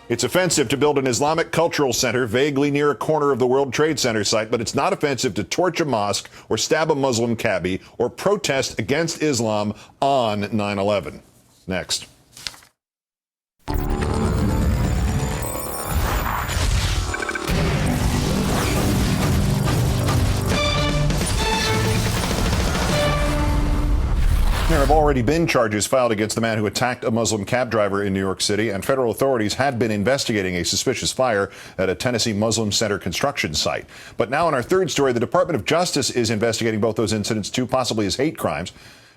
It's offensive to build an Islamic cultural center vaguely near a corner of the World Trade Center site, but it's not offensive to torch a mosque or stab a Muslim cabbie or protest against Islam on 9/11. Next. There have already been charges filed against the man who attacked a Muslim cab driver in New York City, and federal authorities had been investigating a suspicious fire at a Tennessee Muslim Center construction site. But now in our third story, the Department of Justice is investigating both those incidents, too, possibly as hate crimes.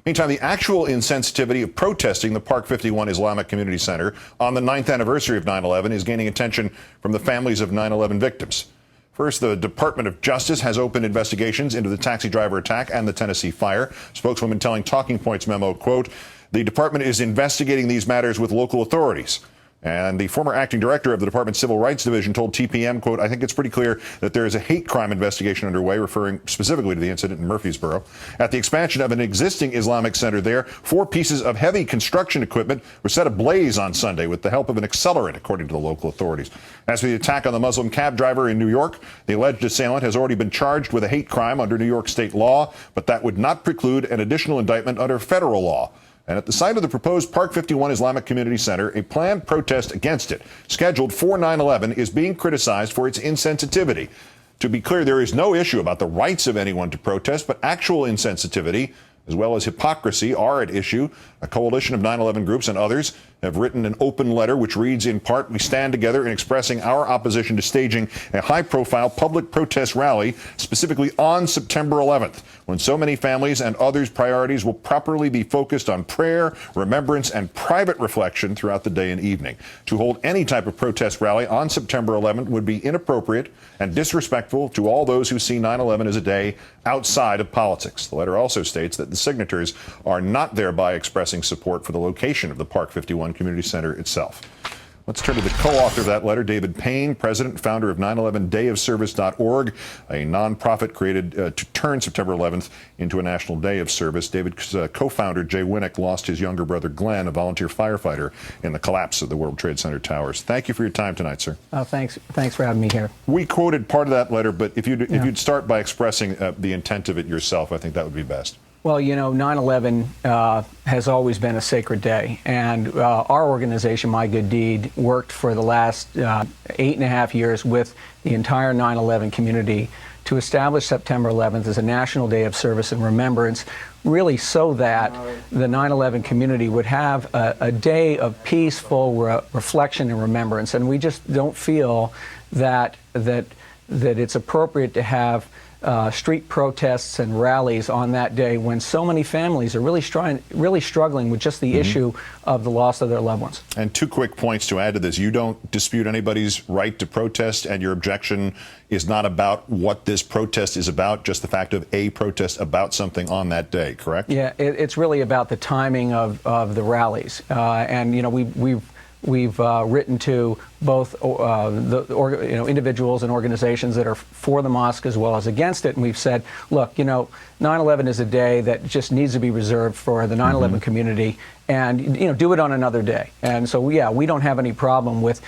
Meantime, the actual insensitivity of protesting the Park 51 Islamic Community Center on the 9th anniversary of 9/11 is gaining attention from the families of 9/11 victims. First, the Department of Justice has opened investigations into the taxi driver attack and the Tennessee fire. Spokeswoman telling Talking Points memo, quote, "The department is investigating these matters with local authorities." And the former acting director of the Department's Civil Rights Division told TPM, quote, "I think it's pretty clear that there is a hate crime investigation underway," referring specifically to the incident in Murfreesboro. At the expansion of an existing Islamic center there, 4 pieces of heavy construction equipment were set ablaze on Sunday with the help of an accelerant, according to the local authorities. As for the attack on the Muslim cab driver in New York, the alleged assailant has already been charged with a hate crime under New York state law, but that would not preclude an additional indictment under federal law. And at the site of the proposed Park 51 Islamic Community Center, a planned protest against it, scheduled for 9/11, is being criticized for its insensitivity. To be clear, there is no issue about the rights of anyone to protest, but actual insensitivity, as well as hypocrisy, are at issue. A coalition of 9/11 groups and others have written an open letter which reads in part, "We stand together in expressing our opposition to staging a high-profile public protest rally, specifically on September 11th, when so many families and others' priorities will properly be focused on prayer, remembrance, and private reflection throughout the day and evening. To hold any type of protest rally on September 11th would be inappropriate and disrespectful to all those who see 9/11 as a day outside of politics." The letter also states that the signatories are not thereby expressing support for the location of the Park 51 Community Center itself. Let's turn to the co-author of that letter, David Payne, president and founder of 9/11dayofservice.org, a nonprofit created to turn September 11th into a national day of service. David's co-founder, Jay Winnick, lost his younger brother, Glenn, a volunteer firefighter, in the collapse of the World Trade Center towers. Thank you for your time tonight, sir. Thanks for having me here. We quoted part of that letter, but if you'd start by expressing the intent of it yourself, I think that would be best. Well, you know, 9/11 has always been a sacred day, and our organization, My Good Deed, worked for the last 8.5 years with the entire 9/11 community to establish September 11th as a national day of service and remembrance, really so that the 9/11 community would have a day of peaceful reflection and remembrance. And we just don't feel that it's appropriate to have street protests and rallies on that day when so many families are really struggling with just the issue of the loss of their loved ones. And 2 quick points to add to this. You don't dispute anybody's right to protest, and your objection is not about what this protest is about, just the fact of a protest about something on that day, correct? Yeah, it's really about the timing of the rallies. And, you know, We've written to both individuals and organizations that are for the mosque as well as against it, and we've said, look, you know, 9/11 is a day that just needs to be reserved for the 9/11 community, and do it on another day. And so, yeah, we don't have any problem with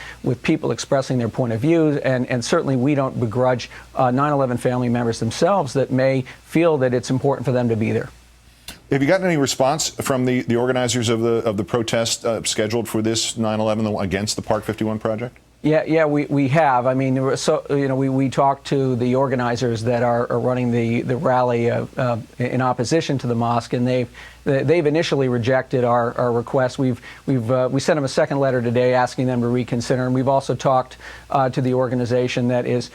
people expressing their point of view, and certainly we don't begrudge 9/11 family members themselves that may feel that it's important for them to be there. Have you gotten any response from the organizers of the protest scheduled for this 9/11 against the Park 51 project? Yeah, we have. I mean, so we talked to the organizers that are running the rally in opposition to the mosque, and they've initially rejected our request. We sent them a second letter today asking them to reconsider, and we've also talked to the organization that is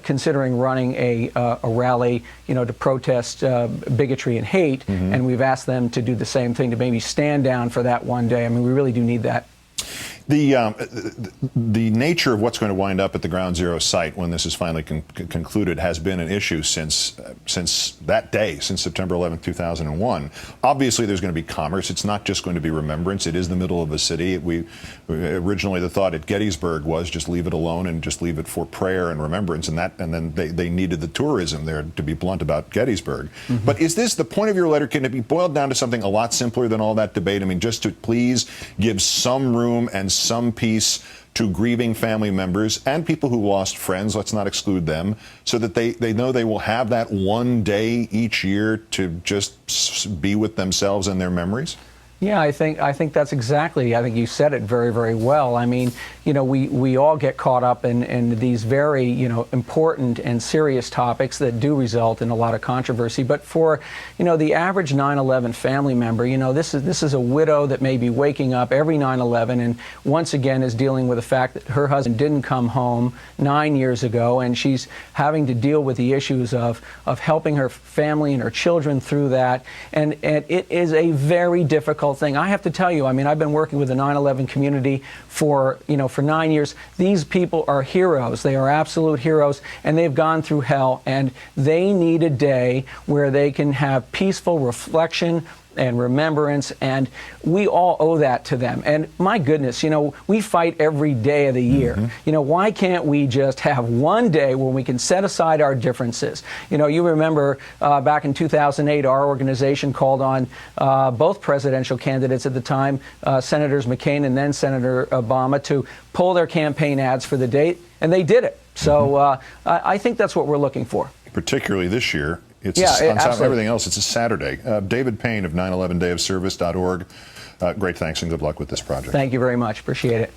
considering running a rally, to protest bigotry and hate, and we've asked them to do the same thing, to maybe stand down for that one day. I mean, we really do need that. The nature of what's going to wind up at the Ground Zero site when this is finally concluded has been an issue since that day, since September 11th, 2001. Obviously, there's going to be commerce. It's not just going to be remembrance. It is the middle of the city. Originally, the thought at Gettysburg was just leave it alone and just leave it for prayer and remembrance, and then they needed the tourism there, to be blunt about Gettysburg. But is this the point of your letter? Can it be boiled down to something a lot simpler than all that debate? I mean, just to please give some room and some peace to grieving family members and people who lost friends, let's not exclude them, so that they know they will have that one day each year to just be with themselves and their memories? Yeah, I think that's exactly. I think you said it very, very well. I mean, we all get caught up in these very, important and serious topics that do result in a lot of controversy. But for, the average 9/11 family member, this is a widow that may be waking up every 9/11 and once again is dealing with the fact that her husband didn't come home 9 years ago, and she's having to deal with the issues of helping her family and her children through that. And it is a very difficult thing. I have to tell you, I mean, I've been working with the 9/11 community for 9 years. These people are heroes. They are absolute heroes, and they've gone through hell, and they need a day where they can have peaceful reflection and remembrance, and we all owe that to them. And my goodness, we fight every day of the year. Why can't we just have one day when we can set aside our differences? You remember back in 2008, our organization called on both presidential candidates at the time, Senators McCain and then Senator Obama, to pull their campaign ads for the date, and they did it. So I think that's what we're looking for. Particularly this year. It's on top of everything else, it's a Saturday. David Payne of 9/11dayofservice.org. Great thanks and good luck with this project. Thank you very much. Appreciate it.